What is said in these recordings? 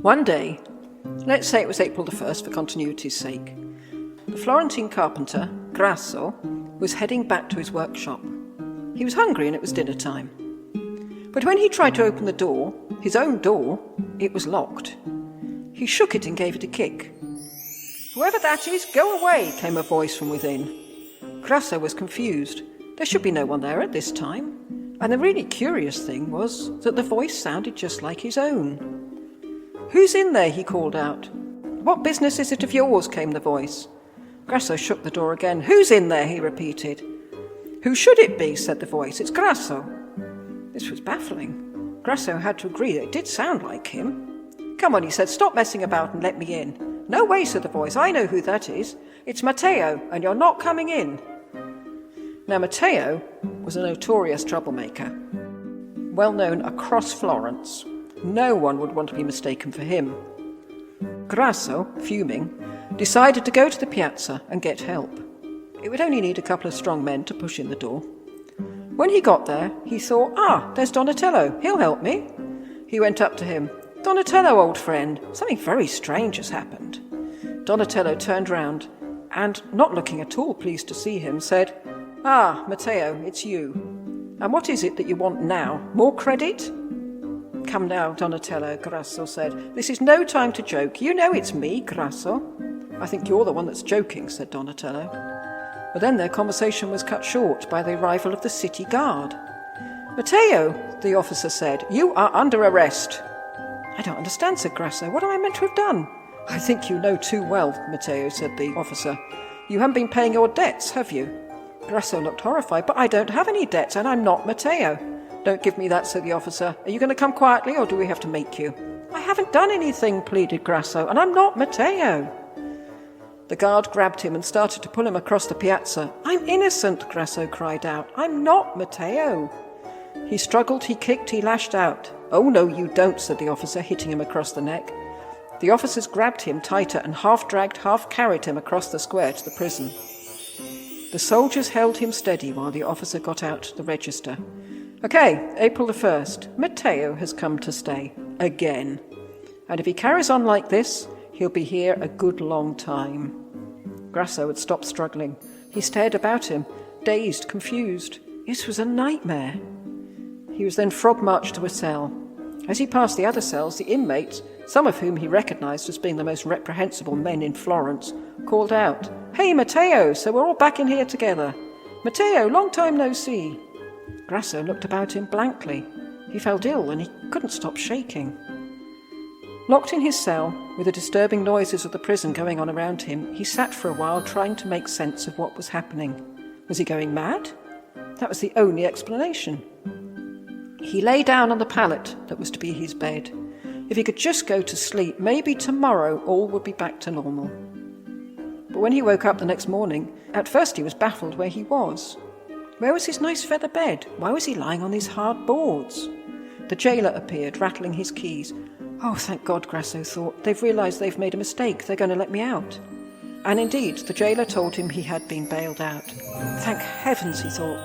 One day, let's say it was April the 1st for continuity's sake, the Florentine carpenter, Grasso, was heading back to his workshop. He was hungry and it was dinner time. But when he tried to open the door, his own door, it was locked. He shook it and gave it a kick. "Whoever that is, go away," came a voice from within. Grasso was confused. There should be no one there at this time. And the really curious thing was that the voice sounded just like his own. "Who's in there?" he called out. "What business is it of yours?" came the voice. Grasso shook the door again. "Who's in there?" he repeated. "Who should it be?" said the voice. "It's Grasso." This was baffling. Grasso had to agree that it did sound like him. "Come on," he said, "stop messing about and let me in." "No way," said the voice. "I know who that is. It's Matteo, and you're not coming in." Now, Matteo was a notorious troublemaker, well known across Florence. No one would want to be mistaken for him. Grasso, fuming, decided to go to the piazza and get help. It would only need a couple of strong men to push in the door. When he got there, he thought, there's Donatello. He'll help me. He went up to him. "Donatello, old friend, something very strange has happened." Donatello turned round and, not looking at all pleased to see him, said, "Matteo, it's you. And what is it that you want now? More credit?" "Come now, Donatello," Grasso said. "This is no time to joke. You know it's me, Grasso." "I think you're the one that's joking," said Donatello. But then their conversation was cut short by the arrival of the city guard. "Matteo," the officer said, "you are under arrest." "I don't understand," said Grasso. "What am I meant to have done?" "I think you know too well, Matteo," said the officer. "You haven't been paying your debts, have you?" Grasso looked horrified. "But I don't have any debts, and I'm not Matteo." "Don't give me that," said the officer. "Are you going to come quietly, or do we have to make you?" "I haven't done anything," pleaded Grasso, "and I'm not Matteo." The guard grabbed him and started to pull him across the piazza. "I'm innocent," Grasso cried out. "I'm not Matteo." He struggled, he kicked, he lashed out. "Oh, no, you don't," said the officer, hitting him across the neck. The officers grabbed him tighter and half dragged, half carried him across the square to the prison. The soldiers held him steady while the officer got out the register. "Okay, April the 1st. Matteo has come to stay. Again. And if he carries on like this, he'll be here a good long time." Grasso had stopped struggling. He stared about him, dazed, confused. This was a nightmare. He was then frog-marched to a cell. As he passed the other cells, the inmates, some of whom he recognized as being the most reprehensible men in Florence, called out, "Hey, Matteo, so we're all back in here together. Matteo, long time no see." Grasso looked about him blankly. He felt ill and he couldn't stop shaking. Locked in his cell, with the disturbing noises of the prison going on around him, he sat for a while trying to make sense of what was happening. Was he going mad? That was the only explanation. He lay down on the pallet that was to be his bed. If he could just go to sleep, maybe tomorrow all would be back to normal. But when he woke up the next morning, at first he was baffled where he was. Where was his nice feather bed? Why was he lying on these hard boards? The jailer appeared, rattling his keys. "Oh, thank God," Grasso thought. "They've realized they've made a mistake. They're going to let me out." And indeed, the jailer told him he had been bailed out. Thank heavens, he thought.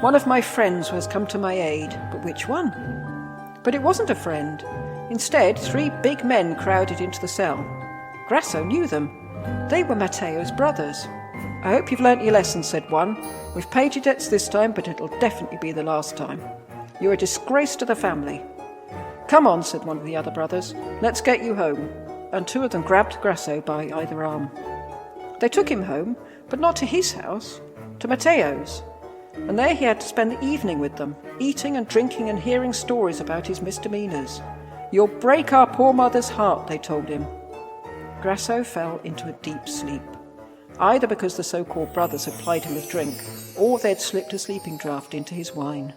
One of my friends has come to my aid. But which one? But it wasn't a friend. Instead, 3 big men crowded into the cell. Grasso knew them. They were Matteo's brothers. "I hope you've learnt your lesson," said one. "We've paid your debts this time, but it'll definitely be the last time. You're a disgrace to the family." "Come on," said one of the other brothers. "Let's get you home." And 2 of them grabbed Grasso by either arm. They took him home, but not to his house, to Matteo's. And there he had to spend the evening with them, eating and drinking and hearing stories about his misdemeanours. "You'll break our poor mother's heart," they told him. Grasso fell into a deep sleep, either because the so-called brothers had plied him with drink, or they'd slipped a sleeping draught into his wine.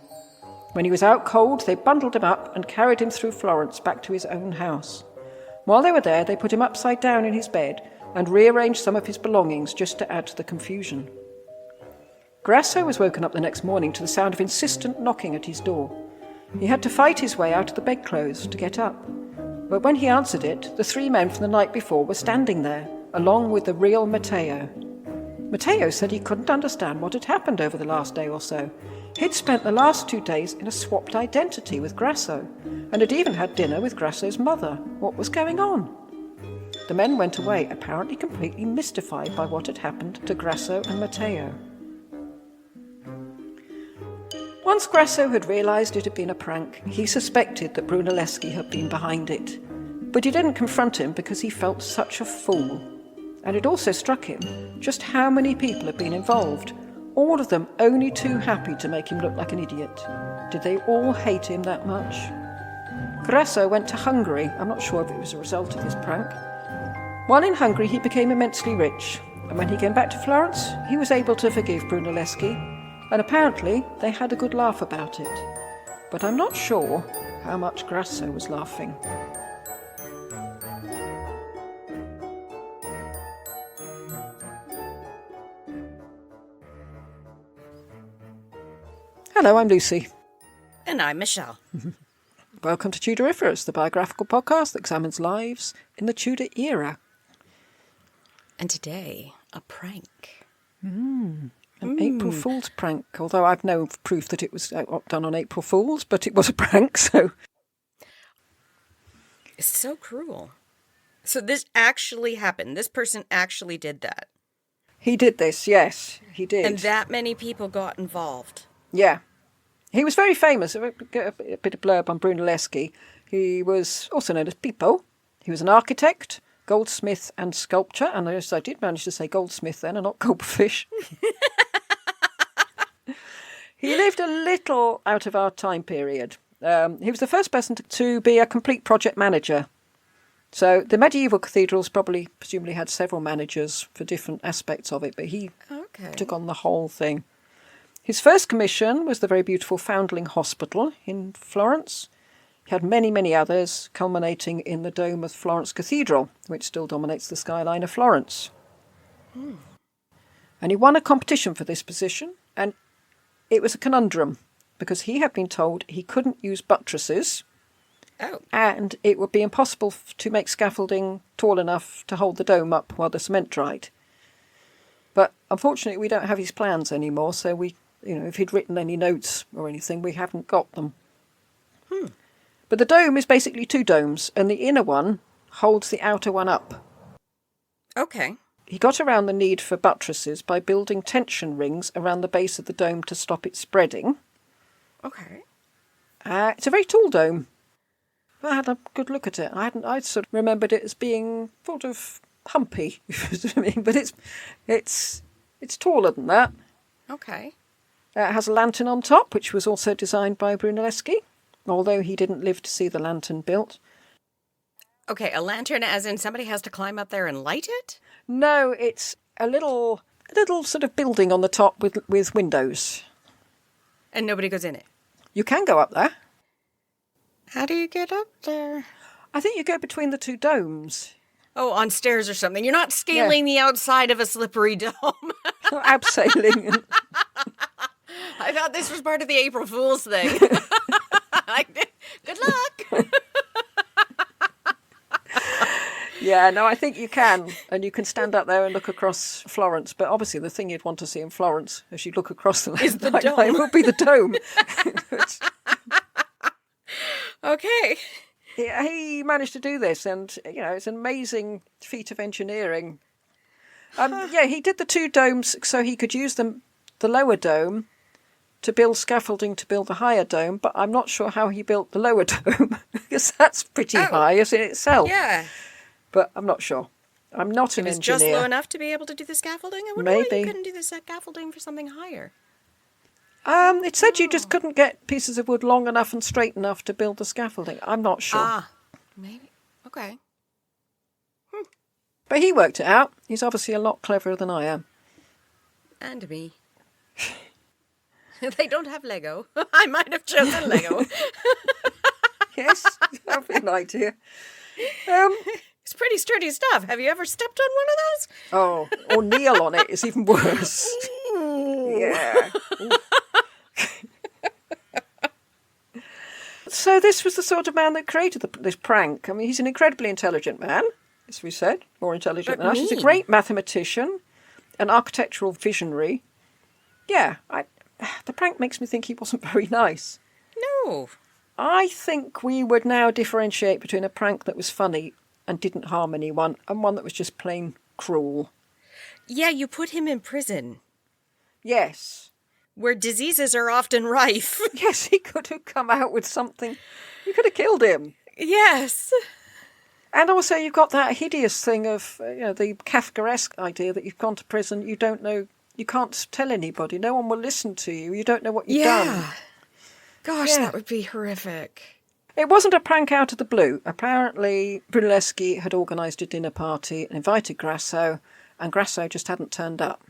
When he was out cold, they bundled him up and carried him through Florence back to his own house. While they were there, they put him upside down in his bed and rearranged some of his belongings just to add to the confusion. Grasso was woken up the next morning to the sound of insistent knocking at his door. He had to fight his way out of the bedclothes to get up. But when he answered it, the 3 men from the night before were standing there, along with the real Matteo. Matteo said he couldn't understand what had happened over the last day or so. He'd spent the last 2 days in a swapped identity with Grasso, and had even had dinner with Grasso's mother. What was going on? The men went away, apparently completely mystified by what had happened to Grasso and Matteo. Once Grasso had realised it had been a prank, he suspected that Brunelleschi had been behind it. But he didn't confront him because he felt such a fool. And it also struck him just how many people had been involved, all of them only too happy to make him look like an idiot. Did they all hate him that much? Grasso went to Hungary. I'm not sure if it was a result of this prank. While in Hungary, he became immensely rich, and when he came back to Florence, he was able to forgive Brunelleschi, and apparently they had a good laugh about it. But I'm not sure how much Grasso was laughing. Hello, I'm Lucy. And I'm Michelle. Welcome to Tudoriferous, the biographical podcast that examines lives in the Tudor era. And today, a prank. An April Fool's prank, although I've no proof that it was done on April Fool's, but it was a prank, so... It's so cruel. So this actually happened. This person actually did that. He did this, yes, he did. And that many people got involved. Yeah. He was very famous. A bit of blurb on Brunelleschi. He was also known as Pippo. He was an architect, goldsmith and sculptor. And yes, I did manage to say goldsmith then and not goldfish. He lived a little out of our time period. He was the first person to be a complete project manager. So the medieval cathedrals presumably had several managers for different aspects of it, but he took on the whole thing. His first commission was the very beautiful Foundling Hospital in Florence. He had many, many others, culminating in the dome of Florence Cathedral, which still dominates the skyline of Florence. And he won a competition for this position, and it was a conundrum, because he had been told he couldn't use buttresses, and it would be impossible to make scaffolding tall enough to hold the dome up while the cement dried. But unfortunately, we don't have his plans anymore, so if he'd written any notes or anything, we haven't got them. But the dome is basically 2 domes, and the inner one holds the outer one up. Okay. He got around the need for buttresses by building tension rings around the base of the dome to stop it spreading. Okay. It's a very tall dome. I had a good look at it. I'd sort of remembered it as being sort of humpy, if you know what I mean, but it's taller than that. Okay. It has a lantern on top, which was also designed by Brunelleschi, although he didn't live to see the lantern built. Okay, a lantern as in somebody has to climb up there and light it? No, it's a little sort of building on the top with windows. And nobody goes in it? You can go up there. How do you get up there? I think you go between the 2 domes. Oh, on stairs or something. You're not scaling the outside of a slippery dome. Abseiling. I thought this was part of the April Fool's thing. Good luck. Yeah, no, I think you can. And you can stand up there and look across Florence. But obviously the thing you'd want to see in Florence as you look across the line would be the dome. Okay. He managed to do this, and, it's an amazing feat of engineering. He did the 2 domes so he could use the lower dome to build scaffolding to build the higher dome, but I'm not sure how he built the lower dome, because that's pretty high as in itself. Yeah. But I'm not sure. I'm not an engineer. It was just low enough to be able to do the scaffolding? I wonder why you couldn't do the scaffolding for something higher. It said you just couldn't get pieces of wood long enough and straight enough to build the scaffolding. I'm not sure. Maybe. Okay. But he worked it out. He's obviously a lot cleverer than I am. And me. They don't have Lego. I might have chosen Lego. Yes, that'd be an idea. It's pretty sturdy stuff. Have you ever stepped on one of those? Oh, or kneel on it is even worse. Yeah. So this was the sort of man that created this prank. I mean, he's an incredibly intelligent man, as we said, more intelligent than us. He's a great mathematician. an architectural visionary. Yeah, the prank makes me think he wasn't very nice. No. I think we would now differentiate between a prank that was funny and didn't harm anyone and one that was just plain cruel. Yeah, you put him in prison. Yes. Where diseases are often rife. Yes, he could have come out with something. You could have killed him. Yes. And also you've got that hideous thing of, the Kafkaesque idea that you've gone to prison, you don't know, you can't tell anybody, no one will listen to you, you don't know what you've done. Gosh, Yeah. that would be horrific. It wasn't a prank out of the blue. Apparently, Brunelleschi had organised a dinner party and invited Grasso, and Grasso just hadn't turned up.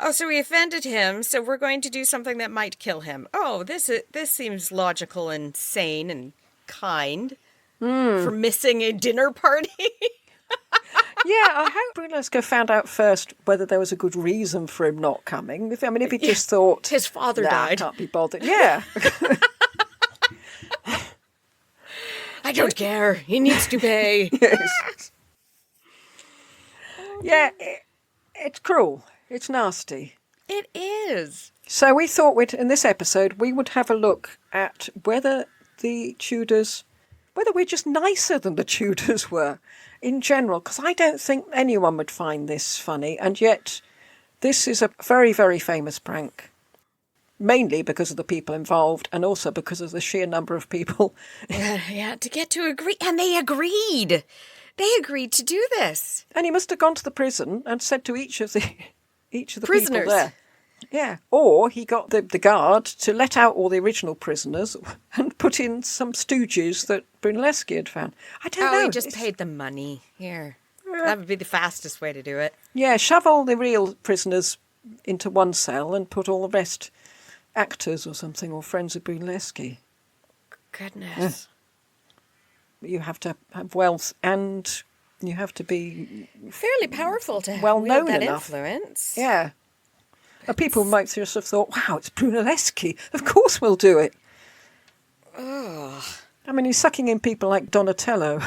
Oh, so we offended him, so we're going to do something that might kill him. Oh, this seems logical and sane and kind for missing a dinner party. Yeah, I hope Brunelleschi found out first whether there was a good reason for him not coming. If he just thought... His father died. Can't be bothered. Yeah. I don't care. He needs to pay. Yes. Yeah, it's cruel. It's nasty. It is. So we thought in this episode, we would have a look at whether the Tudors, whether we're just nicer than the Tudors were in general, because I don't think anyone would find this funny. And yet this is a very, very famous prank, mainly because of the people involved and also because of the sheer number of people. Yeah, to get to agree. And they agreed. They agreed to do this. And he must have gone to the prison and said to each of the Prisoners. people there. Yeah. Or he got the guard to let out all the original prisoners and put in some stooges that Brunelleschi had found. I don't know. He just paid them money. Here. That would be the fastest way to do it. Yeah, shove all the real prisoners into one cell and put all the rest actors or something or friends of Brunelleschi. Goodness. You have to have wealth and you have to be Fairly powerful to well wield known that enough. influence. Yeah. And people might just have thought, wow, it's Brunelleschi. Of course we'll do it. Oh. I mean, he's sucking in people like Donatello.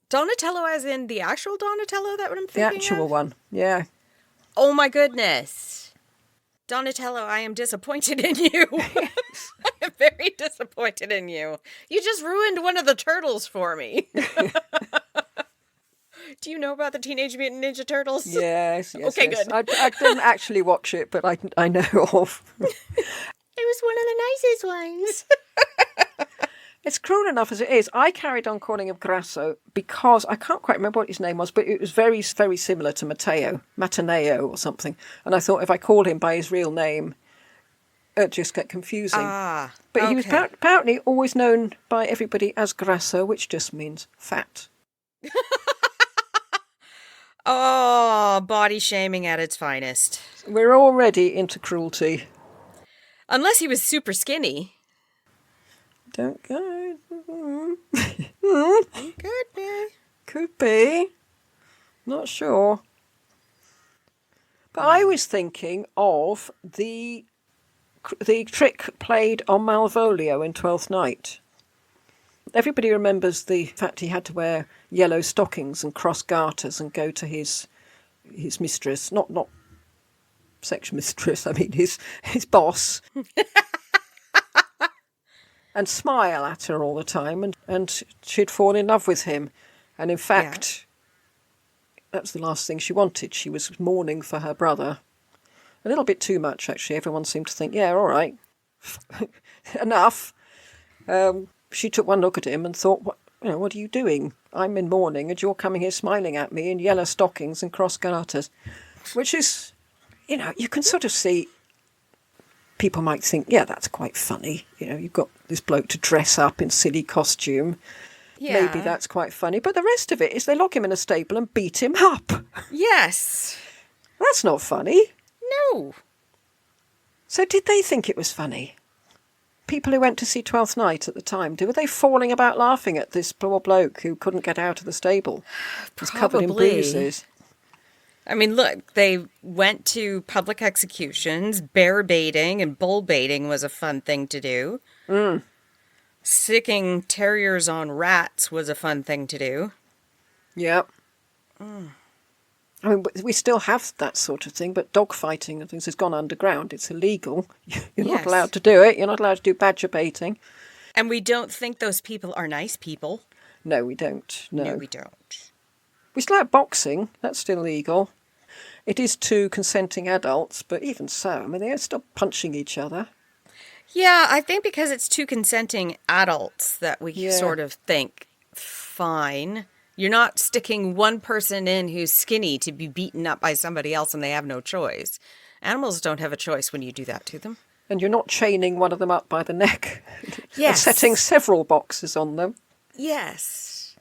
Donatello as in the actual Donatello that what I'm The thinking actual of? one. Yeah. Oh my goodness. Donatello, I am disappointed in you. I am very disappointed in you. You just ruined one of the turtles for me. Do you know about the Teenage Mutant Ninja Turtles? Yes. Okay, yes. good. I didn't actually watch it, but I know of. It was one of the nicest ones. It's cruel enough as it is. I carried on calling him Grasso because I can't quite remember what his name was, but it was very, very similar to Mataneo or something. And I thought if I called him by his real name, it'd just get confusing. But he was apparently always known by everybody as Grasso, which just means fat. Oh, body shaming at its finest. We're already into cruelty. Unless he was super skinny. Don't go. Could be. Could be. Not sure. But I was thinking of the trick played on Malvolio in Twelfth Night. Everybody remembers the fact he had to wear yellow stockings and cross garters and go to his mistress, not sex mistress, I mean his boss, and smile at her all the time, and she'd fall in love with him. And in fact, that's the last thing she wanted. She was mourning for her brother. A little bit too much, actually. Everyone seemed to think, yeah, all right, enough. She took one look at him and thought, what are you doing? I'm in mourning and you're coming here smiling at me in yellow stockings and cross garters. Which is, you can sort of see, people might think, yeah, that's quite funny. You've got this bloke to dress up in silly costume. Yeah. Maybe that's quite funny. But the rest of it is they lock him in a stable and beat him up. Yes. That's not funny. No. So did they think it was funny? People who went to see Twelfth Night at the time, were they falling about laughing at this poor bloke who couldn't get out of the stable? He's covered in bruises. I mean, look, they went to public executions. Bear baiting and bull baiting was a fun thing to do. Sicking terriers on rats was a fun thing to do. Yep. I mean, we still have that sort of thing, but dog fighting and things has gone underground. It's illegal. You're not allowed to do it. You're not allowed to do badger baiting. And we don't think those people are nice people. No, we don't. No, we don't. We still have boxing. That's still legal. It is to consenting adults, but even so, I mean, they're still punching each other. Yeah, I think because it's two consenting adults that we sort of think, fine. You're not sticking one person in who's skinny to be beaten up by somebody else and they have no choice. Animals don't have a choice when you do that to them. And you're not chaining one of them up by the neck. Yes. And setting several boxes on them. Yes.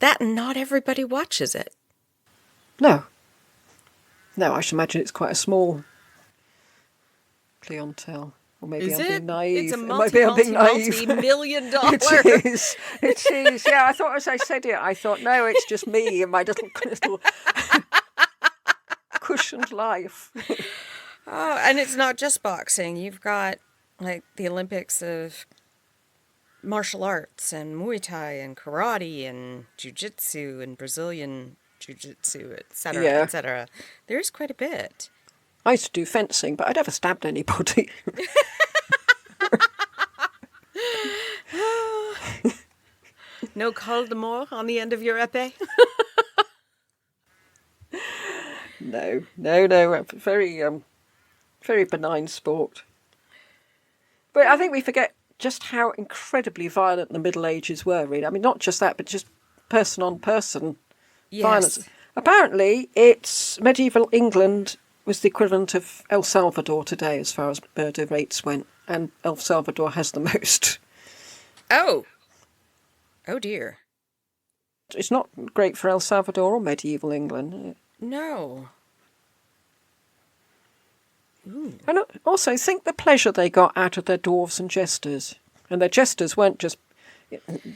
That not everybody watches it. No. No, I should imagine it's quite a small clientele. Or maybe I'm being naive. It's a multi-million dollar. It is. It is. Yeah, I thought as I said it, I thought, no, it's just me and my little cushioned life. Oh, and it's not just boxing. You've got, like, the Olympics of martial arts and Muay Thai and karate and jiu-jitsu and Brazilian jiu-jitsu, etc., etc. There's quite a bit. I used to do fencing, but I never stabbed anybody. No col de mort on the end of your épée? No. Very benign sport. But I think we forget just how incredibly violent the Middle Ages were, really. I mean, not just that, but just person-on-person violence. Apparently, it's medieval England was the equivalent of El Salvador today as far as murder rates went, and El Salvador has the most. Oh dear. It's not great for El Salvador or medieval England. No. Ooh. And also think the pleasure they got out of their dwarves and jesters. And their jesters weren't just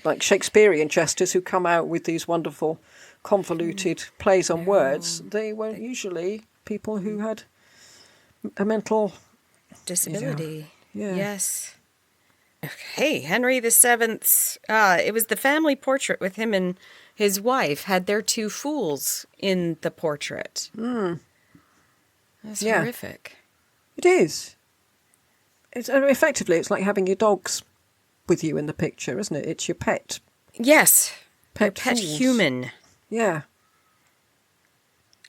like Shakespearean jesters who come out with these wonderful convoluted plays on words. They were usually people who had a mental disability. Yeah. Yes. Okay, Henry VII. It was the family portrait with him and his wife had their two fools in the portrait. That's horrific. It is. Effectively, it's like having your dogs with you in the picture, isn't it? It's your pet. Yes. Pet fools. Human. Yeah.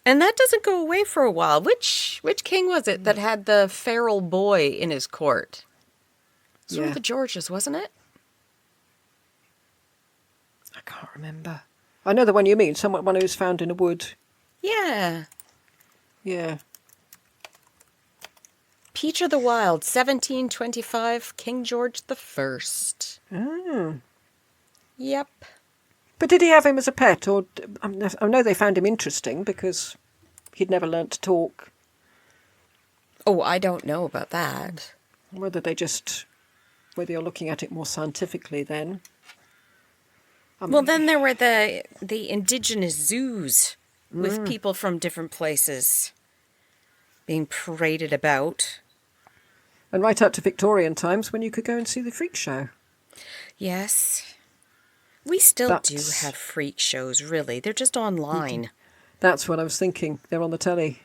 And that doesn't go away for a while. Which king was it that had the feral boy in his court? It was one of the Georges, wasn't it? I can't remember. I know the one you mean. Someone who was found in a wood. Yeah. Yeah. Peter the Wild, 1725, King George I. Oh. Yep. But did he have him as a pet? Or I know they found him interesting because he'd never learnt to talk. Oh, I don't know about that. Whether you're looking at it more scientifically then. Well, then there were the indigenous zoos with people from different places being paraded about. And right up to Victorian times when you could go and see the freak show. Yes. We still do have freak shows, really. They're just online. That's what I was thinking. They're on the telly.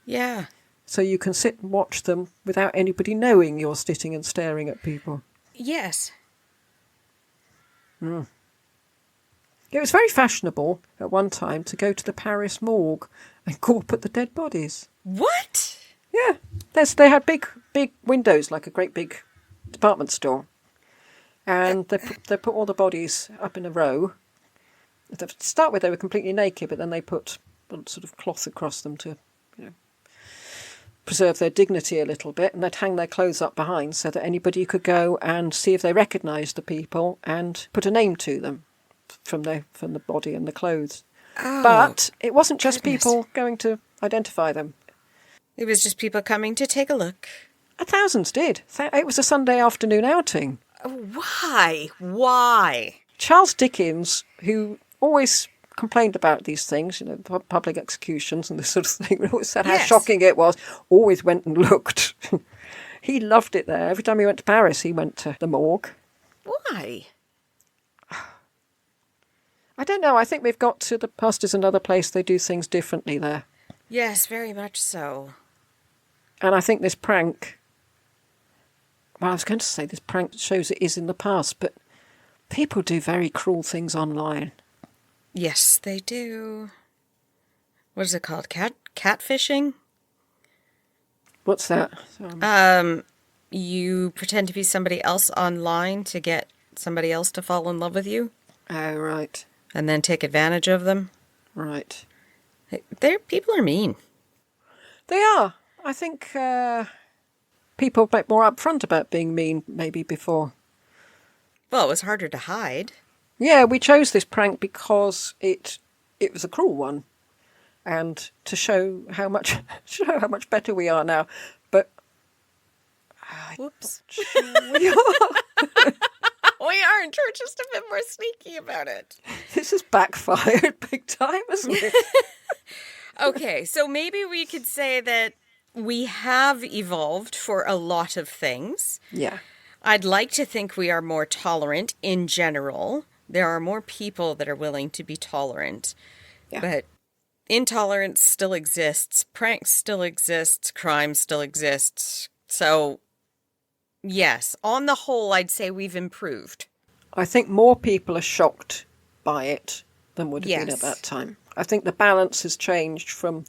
Yeah. So you can sit and watch them without anybody knowing you're sitting and staring at people. Yes. It was very fashionable at one time to go to the Paris morgue and gawp at the dead bodies. What? Yeah. They had big windows, like a great big department store. And they put all the bodies up in a row. To start with, they were completely naked, but then they put a sort of cloth across them to, preserve their dignity a little bit. And they'd hang their clothes up behind so that anybody could go and see if they recognised the people and put a name to them from the body and the clothes. Oh, but it wasn't just people going to identify them. It was just people coming to take a look. Thousands did. It was a Sunday afternoon outing. Why? Why? Charles Dickens, who always complained about these things, public executions and this sort of thing, always said how shocking it was, always went and looked. He loved it there. Every time he went to Paris, he went to the morgue. Why? I don't know. I think we've got to the past is another place. They do things differently there. Yes, very much so. And I think this prank, well, I was going to say this prank shows it is in the past, but people do very cruel things online. Yes, they do. What is it called? Catfishing? What's that? You pretend to be somebody else online to get somebody else to fall in love with you. Oh, right. And then take advantage of them. Right. People are mean. They are. I think people are a bit more upfront about being mean maybe before. Well, it was harder to hide. Yeah, we chose this prank because it was a cruel one, and to show how much better we are now. But Whoops. we are. We aren't. We're just a bit more sneaky about it. This has backfired big time, hasn't it? Okay, so maybe we could say that we have evolved for a lot of things. Yeah. I'd like to think we are more tolerant in general. There are more people that are willing to be tolerant. Yeah. But intolerance still exists. Pranks still exists. Crime still exists. So, yes, on the whole, I'd say we've improved. I think more people are shocked by it than would have been at that time. I think the balance has changed from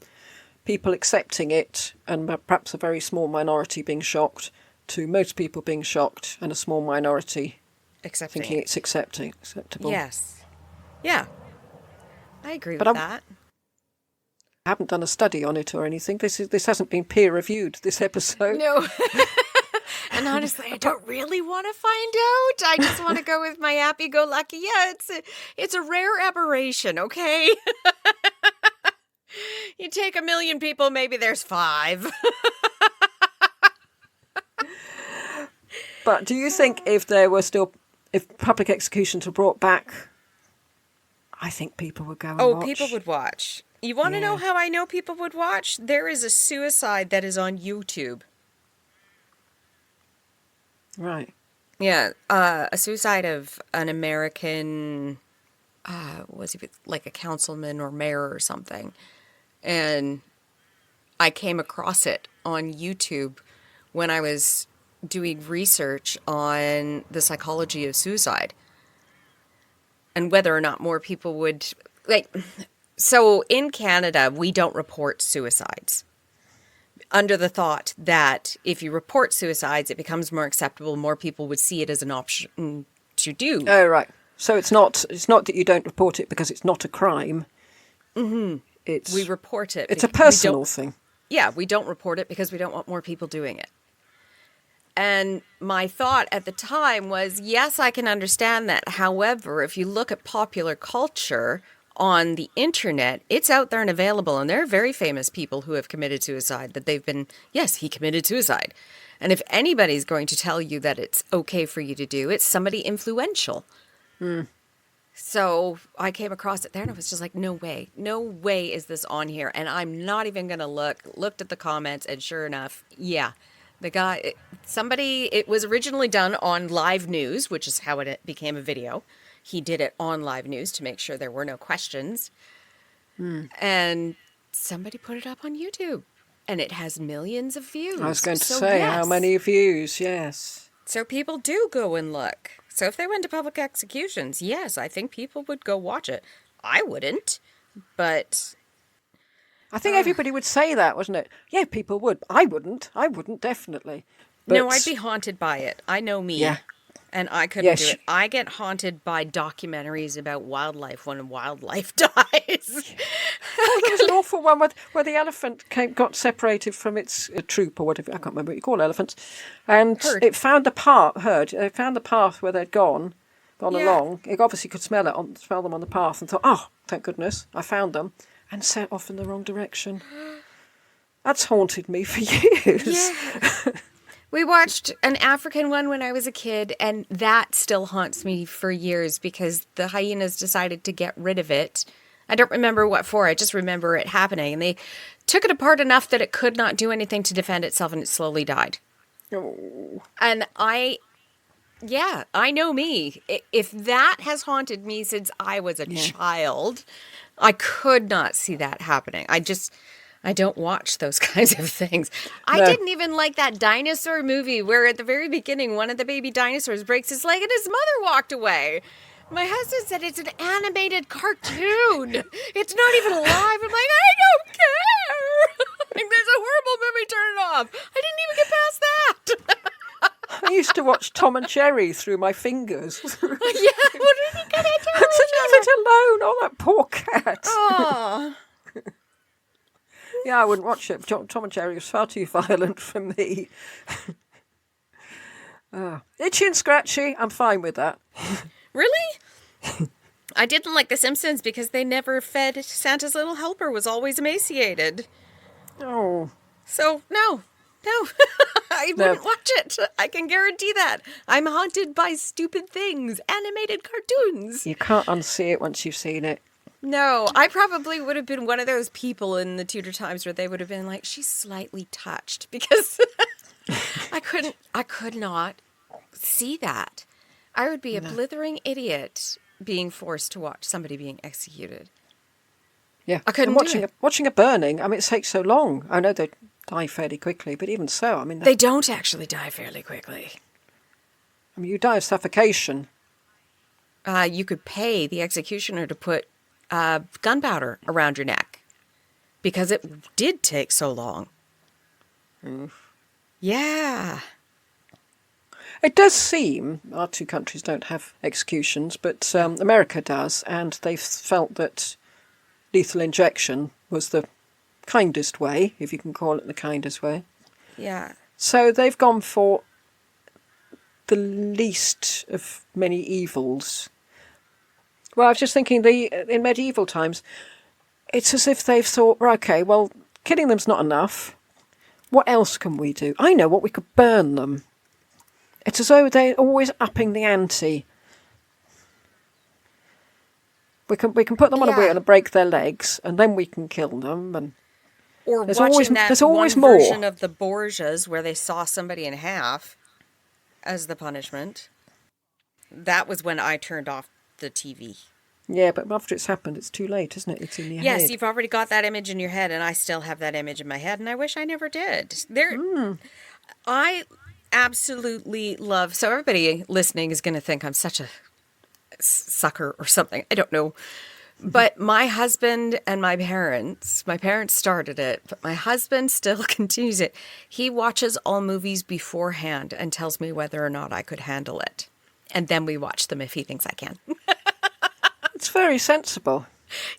people accepting it and perhaps a very small minority being shocked to most people being shocked and a small minority thinking it's acceptable. Yes. Yeah. I agree But with that. I haven't done a study on it or anything. This hasn't been peer reviewed, this episode. No. And honestly, I don't really want to find out. I just want to go with my happy-go-lucky. Yeah, it's a rare aberration, okay? You take 1 million people, maybe there's 5. But do you think if public executions were brought back, I think people would go and watch? People would watch. You want to know how I know people would watch? There is a suicide that is on YouTube. Right. Yeah, a suicide of an American, was he like a councilman or mayor or something? And I came across it on YouTube when I was doing research on the psychology of suicide and whether or not more people would, so in Canada, we don't report suicides. Under the thought that if you report suicides, it becomes more acceptable, more people would see it as an option to do. Oh, right. So it's not that you don't report it because it's not a crime. Mm-hmm. We report it. It's a personal thing. Yeah, we don't report it because we don't want more people doing it. And my thought at the time was, yes, I can understand that. However, if you look at popular culture on the internet, it's out there and available. And there are very famous people who have committed suicide that they've been, yes, he committed suicide. And if anybody's going to tell you that it's okay for you to do, it's somebody influential. Mm. So I came across it there and I was just like, no way is this on here. And I'm not even going to looked at the comments and sure enough, yeah, the guy, it was originally done on live news, which is how it became a video. He did it on live news to make sure there were no questions. Mm. And somebody put it up on YouTube and it has millions of views. I was going to say, yes. How many views? Yes. So people do go and look. So if they went to public executions, yes, I think people would go watch it. I wouldn't, but I think everybody would say that, wasn't it? Yeah, people would. I wouldn't, definitely. But no, I'd be haunted by it. I know me. Yeah. And I couldn't do it. I get haunted by documentaries about wildlife when wildlife dies. Oh, there's an awful one where the elephant got separated from its troop or whatever. I can't remember what you call elephants. And it found the path. It found the path where they'd gone along. It obviously could smell them on the path and thought, oh, thank goodness, I found them, and set off in the wrong direction. That's haunted me for years. Yeah. We watched an African one when I was a kid, and that still haunts me for years because the hyenas decided to get rid of it. I don't remember what for. I just remember it happening. And they took it apart enough that it could not do anything to defend itself, and it slowly died. Oh. And I Yeah, I know me. If that has haunted me since I was a child, I could not see that happening. I don't watch those kinds of things. I No. didn't even like that dinosaur movie where at the very beginning, one of the baby dinosaurs breaks his leg and his mother walked away. My husband said it's an animated cartoon. It's not even alive. I'm like, I don't care. Like, there's a horrible movie. Turn it off. I didn't even get past that. I used to watch Tom and Jerry through my fingers. Yeah, what are you gonna do? Leave it alone. Oh, that poor cat. Oh. Yeah, I wouldn't watch it. Tom and Jerry was far too violent for me. Itchy and scratchy, I'm fine with that. Really? I didn't like The Simpsons because they never fed Santa's little helper, was always emaciated. Oh. So, no. I wouldn't watch it. I can guarantee that. I'm haunted by stupid things, animated cartoons. You can't unsee it once you've seen it. No, I probably would have been one of those people in the Tudor times where they would have been like, she's slightly touched, because I could not see that. I would be a blithering idiot being forced to watch somebody being executed. Yeah, I couldn't do it. Watching a burning, I mean, it takes so long. I know they die fairly quickly, but even so, I mean... They don't actually die fairly quickly. I mean, you die of suffocation. You could pay the executioner to put gunpowder around your neck because it did take so long. Yeah. It does seem, our two countries don't have executions, but America does, and they've felt that lethal injection was the kindest way, if you can call it the kindest way. Yeah. So they've gone for the least of many evils. Well, I was just thinking, in medieval times, it's as if they've thought, well, okay, well, killing them's not enough. What else can we do? I know what, we could burn them. It's as though they're always upping the ante. We can put them on a wheel and break their legs, and then we can kill them. And or there's watching there's that always one more. version of the Borgias where they saw somebody in half as the punishment. That was when I turned off the TV. Yeah, but after it's happened, it's too late, isn't it? It's in your head. Yes, you've already got that image in your head, and I still have that image in my head, and I wish I never did. I absolutely love... So everybody listening is going to think I'm such a sucker or something. I don't know. But my husband and my parents started it, but my husband still continues it. He watches all movies beforehand and tells me whether or not I could handle it. And then we watch them if he thinks I can. It's very sensible.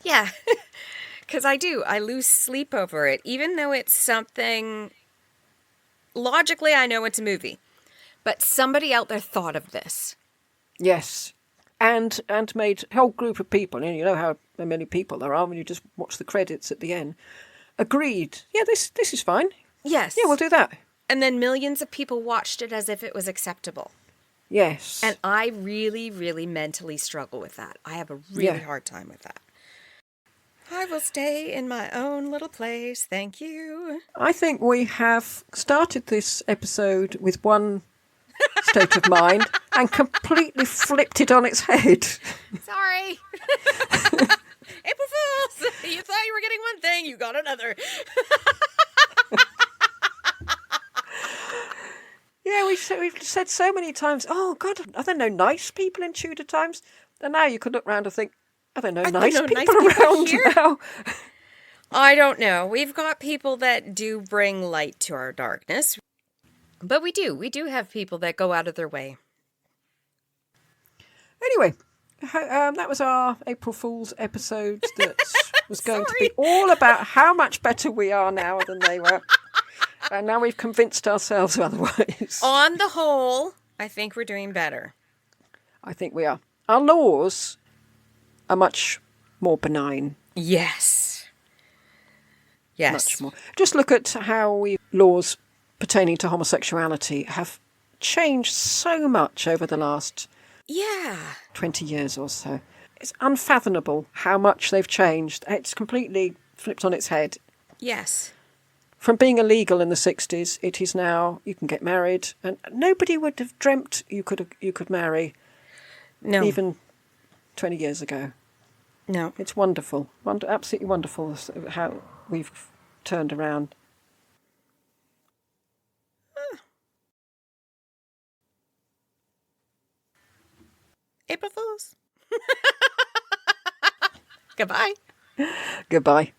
Yeah, because I do. I lose sleep over it, even though it's something... Logically, I know it's a movie. But somebody out there thought of this. Yes. And made a whole group of people, and you know how many people there are when you just watch the credits at the end, agreed, yeah, this is fine. Yes. Yeah, we'll do that. And then millions of people watched it as if it was acceptable. Yes. And I really, really mentally struggle with that. I have a really hard time with that. I will stay in my own little place. Thank you. I think we have started this episode with one state of mind and completely flipped it on its head. Sorry. April Fools! You thought you were getting one thing, you got another. Yeah, we've said so many times, oh, God, are there no nice people in Tudor times? And now you could look round and think, are there no nice people around now? I don't know. We've got people that do bring light to our darkness. But we do have people that go out of their way. Anyway, that was our April Fool's episode that was going to be all about how much better we are now than they were. And now we've convinced ourselves otherwise. On the whole, I think we're doing better. I think we are. Our laws are much more benign. Yes. Much more. Just look at how laws pertaining to homosexuality have changed so much over the last 20 years or so. It's unfathomable how much they've changed. It's completely flipped on its head. Yes. From being illegal in the 60s, it is now, you can get married, and nobody would have dreamt you could marry No. even 20 years ago. No. It's wonderful. Absolutely wonderful how we've turned around. April Fools. Goodbye. Goodbye.